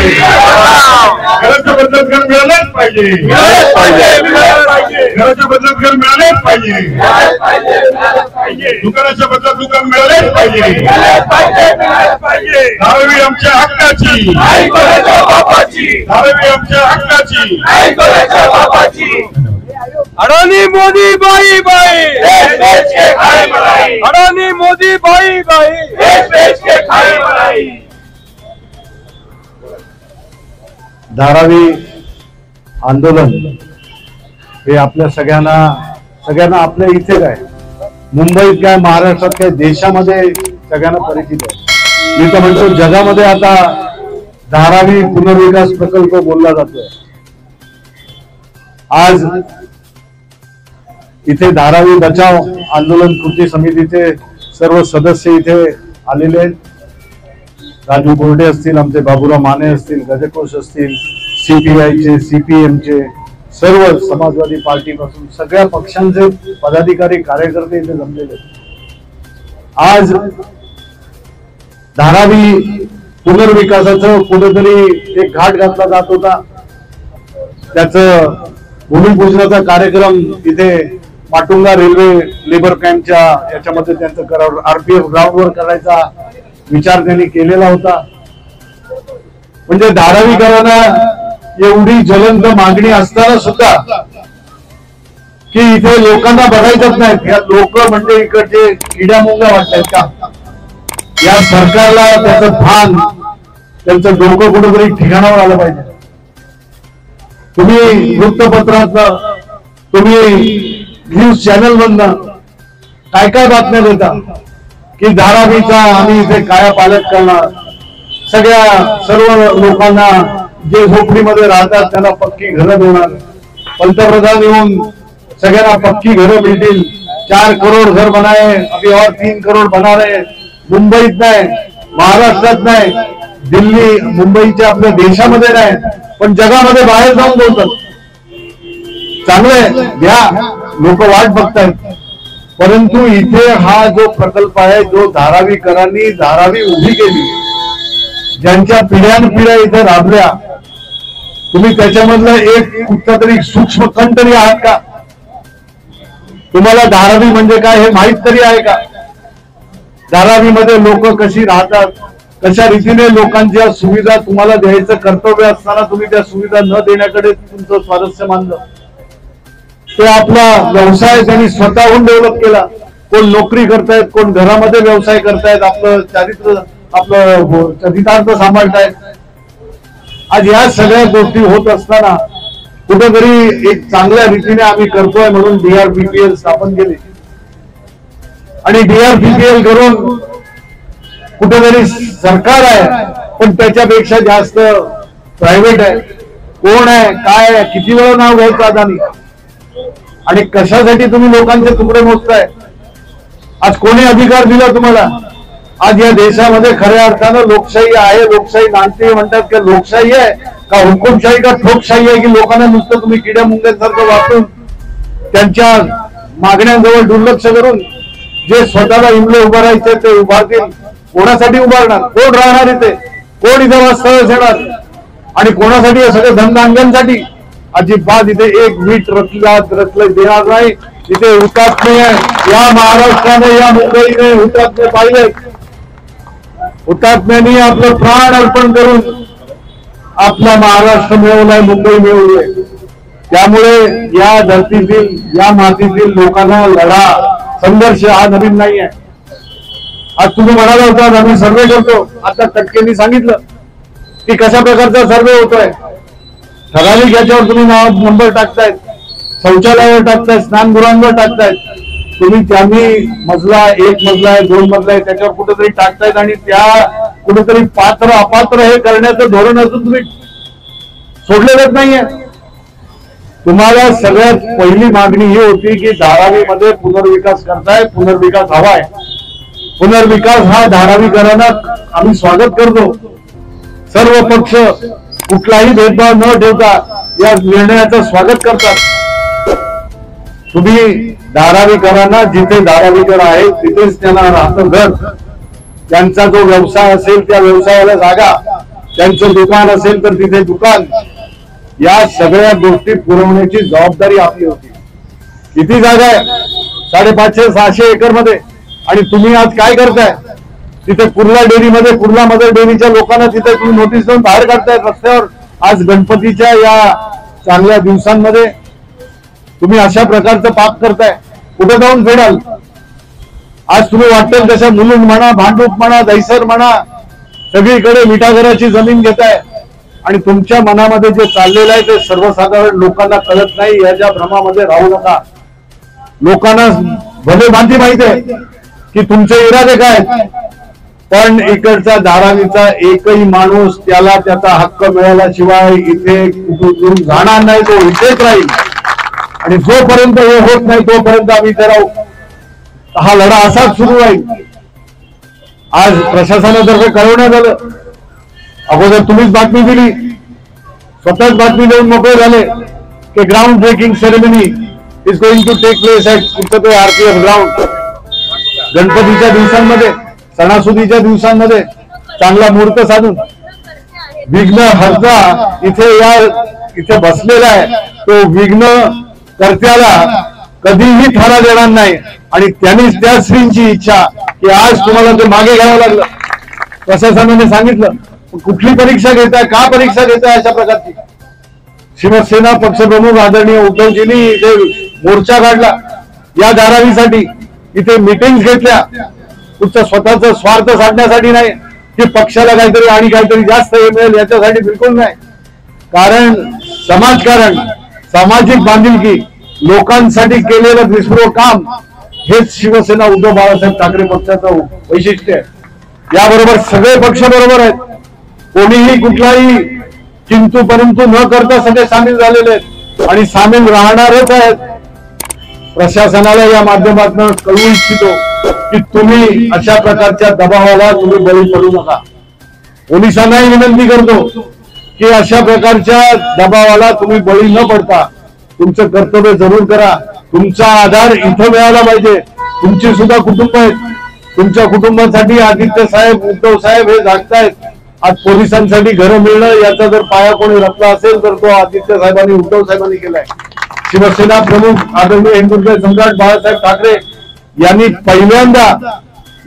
घराच्या बदल्यात घर मिळालंच पाहिजे, घराच्या बदल्यात घर मिळालेच पाहिजे, दुकानाच्या बदल्यात दुकान मिळालेच पाहिजे, धारावी आमच्या हक्काची, धारावी आमच्या हक्काची. अडाणी मोदी बाई बाई, अडाणी मोदी बाई बाई. धारावी आंदोलन हे आपल्या सगळ्यांना आपल्या इथे काय, मुंबईत काय, महाराष्ट्रात काय, देशामध्ये सगळ्यांना परिचित आहे. मी तर म्हणतो जगामध्ये आता धारावी पुनर्विकास प्रकल्प बोलला जातोय. आज इथे धारावी बचाव आंदोलन कृती समितीचे सर्व सदस्य इथे आलेले आहेत. राजू बोर्डे असतील, आमचे बाबूराव माने असतील, गजकोष असतील, सीपीआयचे, सीपीएमचे, सर्व समाजवादी पार्टीपासून सगळ्या पक्षांचे पदाधिकारी कार्यकर्ते इथे जमलेले आहेत. आज धारावी पुनर्विकासाचं कुठेतरी एक घाट घातला जात होता. त्याचं भूमिपूजनाचा कार्यक्रम इथे माटुंगा रेल्वे लेबर कॅम्पच्या याच्यामध्ये त्यांचं करावं, आरपीएफ ग्राउंडवर करायचा विचार त्यांनी केलेला होता. म्हणजे धारावीकरांना एवढी ज्वलंत मागणी असताना सुद्धा की इथे लोकांना बघायचंच नाहीत. या लोक म्हणजे इकडचे किड्या मुंग्या वाटतायत का? या सरकारला त्याचं भान, त्यांचं डोकं कुठेतरी ठिकाणावर आलं पाहिजे. तुम्ही वृत्तपत्रात, तुम्ही न्यूज चॅनल मधनं काय काय बातम्या देता की धारावीचा आम्ही इथे काया पालट करणार, सर्व लोकांना जे झोपडीमध्ये राहतात त्यांना पक्की घरं देणार, पंतप्रधान येऊन सगळ्यांना पक्की घरं मिळतील, 4 करोड घर बनाए, अभी और 3 करोड बना रहे. मुंबईत नाही, महाराष्ट्रात नाही, दिल्ली मुंबईच्या आपल्या देशामध्ये नाही, पण जगामध्ये बाहेर जाऊन बोलतात. चांगलंय, घ्या, लोक वाट बघतायत. परंतु इथे हा जो प्रकल्प आहे, जो धारावीकरांनी धारावी उभी केली, ज्यांच्या पिढ्यानपिढ्या इथे राबल्या, तुम्ही त्याच्यामधलं एक कुठला तरी सूक्ष्म कण तरी आहात का? तुम्हाला धारावी म्हणजे काय हे माहित तरी आहे का? धारावीमध्ये लोक कशी राहतात, कशा रीतीने लोकांच्या सुविधा तुम्हाला द्यायचं कर्तव्य असताना तुम्ही त्या सुविधा न देण्याकडे तुमचं स्वारस्य मानलं. ते आपला व्यवसाय त्यांनी स्वतःहून डेव्हलप केला. कोण नोकरी करतायत, कोण घरामध्ये व्यवसाय करतायत, आपलं चरितार्थ सांभाळतायत. आज या सगळ्या गोष्टी होत असताना कुठेतरी एक चांगल्या रीतीने आम्ही करतोय म्हणून DRPPL स्थापन केली आणि DRPPL करून कुठेतरी सरकार आहे, पण त्याच्यापेक्षा जास्त प्रायव्हेट आहे. कोण आहे, काय आहे, किती वेळा नाव घ्यायचं अदानी, आणि कशासाठी तुम्ही लोकांचे तुकडे मोजताय? आज कोणी अधिकार दिला तुम्हाला? आज या देशामध्ये खऱ्या अर्थानं लोकशाही आहे, लोकशाही नांदते म्हणतात का? लोकशाही आहे का हुकुमशाही का ठोकशाही आहे की लोकांना नुसतं तुम्ही किड्या मुंग्यांसारखं वापरून त्यांच्या मागण्यांजवळ दुर्लक्ष करून जे स्वतःला इमले उभारायचे ते उभारतील? कोणासाठी उभारणार? कोण राहणार इथे? कोण इथे वास्तव्यास येणार? आणि कोणासाठी? हे सगळं धनधान्यांसाठी? अजिबात इथे एक वीट रचलं देणार नाही. इथे हुतात्मे या महाराष्ट्राने, या मुंबईने हुतात्मे पाहिले. हुतात्म्यांनी आपलं प्राण अर्पण करून आपला महाराष्ट्र मिळवलाय, मुंबई मिळवली. त्यामुळे या धरतीतील, या मातीतील लोकांना लढा, संघर्ष हा नवीन नाही आहे. आज तुम्ही म्हणाला होता आम्ही सर्वे करतो, आता तटकेंनी सांगितलं की कशा प्रकारचा सर्वे होतोय. ठराविक याच्यावर तुम्ही नंबर टाकतायत, शौचालयावर टाकतायत, स्नानगृहांवर टाकतायत. तुम्ही त्यांनी मजला, 1 मजला आहे, 2 मजला आहे, त्याच्यावर कुठेतरी टाकतायत आणि त्या कुठेतरी पात्र अपात्र हे करण्याचं धोरण अजून तुम्ही सोडलेलंच नाहीये. तुम्हाला सगळ्यात पहिली मागणी ही होती की धारावीमध्ये पुनर्विकास करताय, पुनर्विकास हवाय. पुनर्विकास हा धारावीकरांना आम्ही स्वागत करतो. सर्व पक्ष कुठलाही भेदभाव न ठेवता या निर्णयाचं स्वागत करतात. तुम्ही धारावीकरांना, जिथे धारावीकर आहे तिथेच त्यांना राहतं घर, त्यांचा जो व्यवसाय असेल त्या व्यवसायाला जागा, त्यांचं दुकान असेल तर तिथे दुकान, या सगळ्या गोष्टी पुरवण्याची जबाबदारी आपली होती. किती जागा आहे? 550-600 एकर मध्ये. आणि तुम्ही आज काय करताय? तिथे कुर्ला डेअरीमध्ये, कुर्ला मदर डेअरीच्या लोकांना तिथे तुम्ही नोटीस देऊन बाहेर काढताय रस्त्यावर. आज गणपतीच्या या चांगल्या दिवसांमध्ये तुम्ही अशा प्रकारचं पाप करताय. कुठे जाऊन फेडाल? आज तुम्ही वाटेल तशा मुलुंड म्हणा, भांडूप म्हणा, दहिसर म्हणा, सगळीकडे मिठागराची जमीन घेताय. आणि तुमच्या मनामध्ये जे चाललेलं आहे ते सर्वसाधारण लोकांना कळत नाही. याच्या भ्रमामध्ये राहू नका. लोकांना भले भांती माहिती आहे की तुमचे इरादे काय, पण इकडचा धारावीचा एकही माणूस त्याला त्याचा हक्क मिळाल्याशिवाय इथे कुठून जाणार नाही. तो इथेच राहील. आणि जोपर्यंत हे होत नाही तोपर्यंत आम्ही इथे राहू. हा लढा असाच सुरू राहील. आज प्रशासनातर्फे कळवण्यात आलं, अगोदर तुम्हीच बातमी दिली, स्वतःच बातमी देऊन मोकळे झाले की ground breaking ceremony is going to take place at कुठे आरपीएफ ग्राउंड. गणपतीच्या दिवसांमध्ये, सणासुदीच्या दिवसांमध्ये चांगला मुहूर्त साधून विघ्नहर्ता इथे बसलेला आहे. तो विघ्न कर्त्याला कधीही थारा देणार नाही. आणि त्यांनीच त्या श्रींची इच्छा की आज तुम्हाला ते मागे घ्यावं लागलं. प्रशासनाने सांगितलं, कुठली परीक्षा घेताय, का परीक्षा घेताय अशा प्रकारची. शिवसेना पक्षप्रमुख आदरणीय उद्धवजींनी इथे मोर्चा काढला या धारावीसाठी. इथे मीटिंग घेतल्या. तुमचा स्वतःचा स्वार्थ साधण्यासाठी नाही की पक्षाला काहीतरी आणि काहीतरी जास्त हे मिळेल याच्यासाठी, बिलकुल नाही. कारण समाजकारण, सामाजिक बांधिलकी, लोकांसाठी केलेलं निष्प्रभ काम हेच शिवसेना उद्धव बाळासाहेब ठाकरे पक्षाचं वैशिष्ट्य आहे. याबरोबर सगळे पक्ष बरोबर आहेत. कोणीही कुठलाही किंतु परंतु न करता सगळे सामील झालेले आहेत आणि सामील राहणारच आहेत. प्रशासनाला या माध्यमातून कळवू इच्छितो की तुम्ही अशा प्रकारच्या दबावाला तुम्ही बळी पडू नका. पोलिसांनाही विनंती करतो की अशा प्रकारच्या दबावाला तुम्ही बळी न पडता तुमचं कर्तव्य जरूर करा. तुमचा आधार इथं मिळाला पाहिजे. तुमची सुद्धा कुटुंब आहेत. तुमच्या कुटुंबासाठी आदित्य साहेब, उद्धव साहेब हे जागतायत. आज पोलिसांसाठी घरं मिळणं याचा जर पाया कोणी रचला असेल तर तो आदित्य साहेबांनी, उद्धव साहेबांनी केलाय. शिवसेना प्रमुख आदरणीय हिंदुत्व सम्राट बाळासाहेब ठाकरे यांनी पहिल्यांदा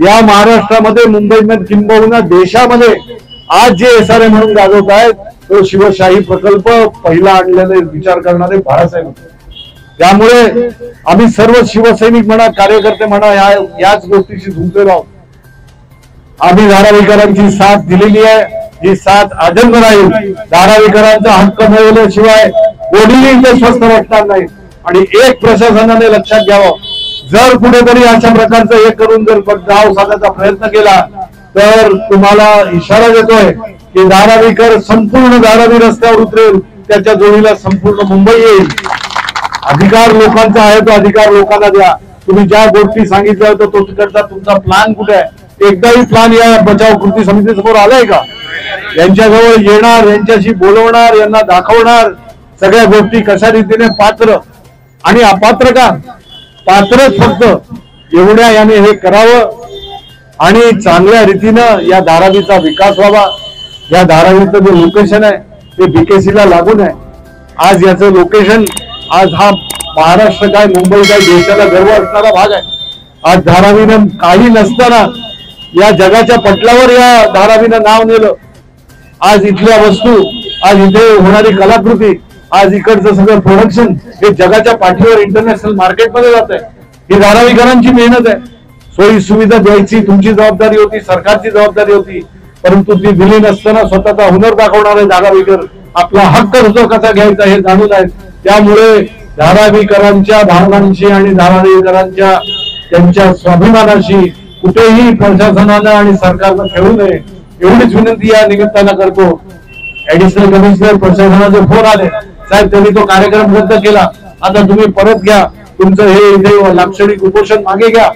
या महाराष्ट्रामध्ये, मुंबईमध्ये किंबहुना देशामध्ये आज जे SRA म्हणून गाजवत आहेत तो शिवशाही प्रकल्प पहिला आणलेले विचार करणारे बाळासाहेब होते. त्यामुळे आम्ही सर्व शिवसैनिक म्हणा, कार्यकर्ते म्हणा, याच गोष्टीशी झुंजलेलो आहोत. आम्ही धारावीकरांची साथ दिलेली आहे. ही साथ आजन्म राहील. धारावीकरांचा हक्क मिळवल्याशिवाय कोणीही इथे स्वस्थ वाटणार नाही. आणि एक प्रशासनाने लक्षात घ्यावं, जर कुठेतरी अशा प्रकारचं हे करून जर डाव साधण्याचा प्रयत्न केला तर तुम्हाला इशारा देतोय की धारावीकर संपूर्ण धारावी रस्त्यावर उतरेल. त्याच्या जोडीला संपूर्ण मुंबई येईल. अधिकार लोकांचा आहे, तो अधिकार लोकांना द्या. तुम्ही ज्या गोष्टी सांगितल्या होत्या तो तिकडचा तुमचा प्लान कुठे आहे? एकदाही प्लान या बचाव कृती समितीसमोर आलाय का? यांच्याजवळ येणार, यांच्याशी बोलवणार, यांना दाखवणार सगळ्या गोष्टी कशा रीतीने पात्र आणि अपात्र का? पात्रच फक्त एवढ्या याने हे करावं आणि चांगल्या रीतीनं या धारावीचा विकास व्हावा. या धारावीचं जे लोकेशन आहे ते BKC ला लागून आहे. आज याचं लोकेशन, आज हा महाराष्ट्र काय, मुंबई काय, देशाला गर्व असणारा भाग आहे. आज धारावीनं काही नसताना या जगाच्या पटलावर या धारावीनं नाव नेलं. आज इथल्या वस्तू, आज इथे होणारी कलाकृती, आज इकडचं सगळं प्रोडक्शन हे जगाच्या पाठीवर इंटरनॅशनल मार्केटमध्ये जात आहे. ही धारावीकरांची मेहनत आहे. सोयी सुविधा द्यायची तुमची जबाबदारी होती, सरकारची जबाबदारी होती, परंतु ती दिली नसताना स्वतःचा हुनर दाखवणारे धारावीकर आपला हक्क कसा घ्यायचा हे जाणून आहेत. त्यामुळे धारावीकरांच्या भावनांशी आणि धारावीकरांच्या त्यांच्या स्वाभिमानाशी कुठेही प्रशासनानं आणि सरकारनं खेळू नये एवढीच विनंती या निमित्तानं करतो. ऍडिशनल कमिशनर प्रशासनाचे फोन आले, साहेब त्यांनी तो कार्यक्रम रद्द केला, आता तुम्ही परत घ्या तुमचं हे इथे लाक्षणिक उपोषण मागे घ्या.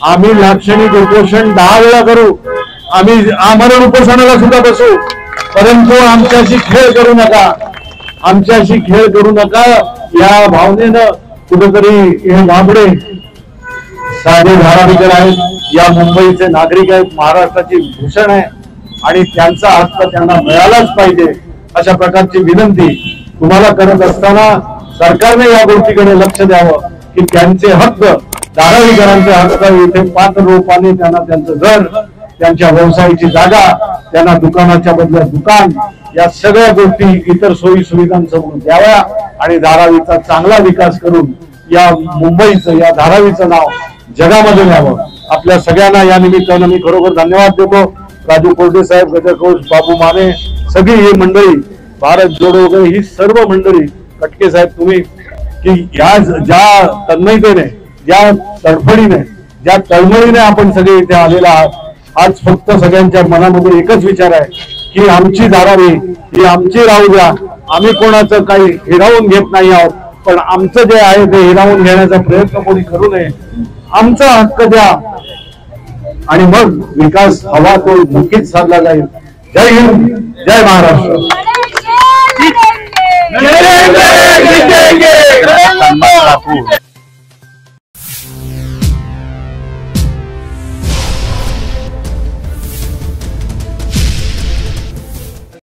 आम्ही लाक्षणिक उपोषण 10 वेळा करू, आम्ही आमरण उपोषणाला सुद्धा बसू, परंतु आमच्याशी खेळ करू नका, आमच्याशी खेळ करू नका. या भावनेनं कुठेतरी हे बाबडे साधे धारावीकर आहेत, या मुंबईचे नागरिक आहेत, महाराष्ट्राची भूषण आहे, आणि त्यांचा हक्क त्यांना मिळालाच पाहिजे अशा प्रकारची विनंती तुम्हाला करत असताना सरकारने या गोष्टीकडे लक्ष द्यावं की त्यांचे हक्क, धारावीकरांचे हक्क इथे पात्र रूपाने त्यांना त्यांचं घर, त्यांच्या व्यवसायाची जागा, त्यांना दुकानाच्या बदल्यात दुकान, या सगळ्या गोष्टी इतर सोयी सुविधांसमोर द्याव्या आणि धारावीचा चांगला विकास करून या मुंबईचं, या धारावीचं नाव जगामध्ये न्यावं. आपल्या सगळ्यांना या निमित्तानं मी खरोखर धन्यवाद देतो. राजू कोरडे साहेब, गजर घोष, बाबू माने, सगळी ही मंडळी, भारत जोडो वगैरे ही सर्व मंडळी, कटके साहेब तुम्ही, की या ज्या तन्मयतेने, ज्या तडफडीने, ज्या तळमळीने आपण सगळे इथे आलेला आहात. आज फक्त सगळ्यांच्या मनामध्ये एकच विचार आहे की आमची धारावी ही आमची राहू द्या, आम्ही कोणाचं काही हिरावून घेत नाही आहोत, पण आमचं जे आहे ते हिरावून घेण्याचा प्रयत्न कोणी करू नये, आमचा हक्क द्या आणि मग विकास हवा तो नक्कीच साधला जाईल. जय हिंद, जय महाराष्ट्र. जितेंगे, जितेंगे.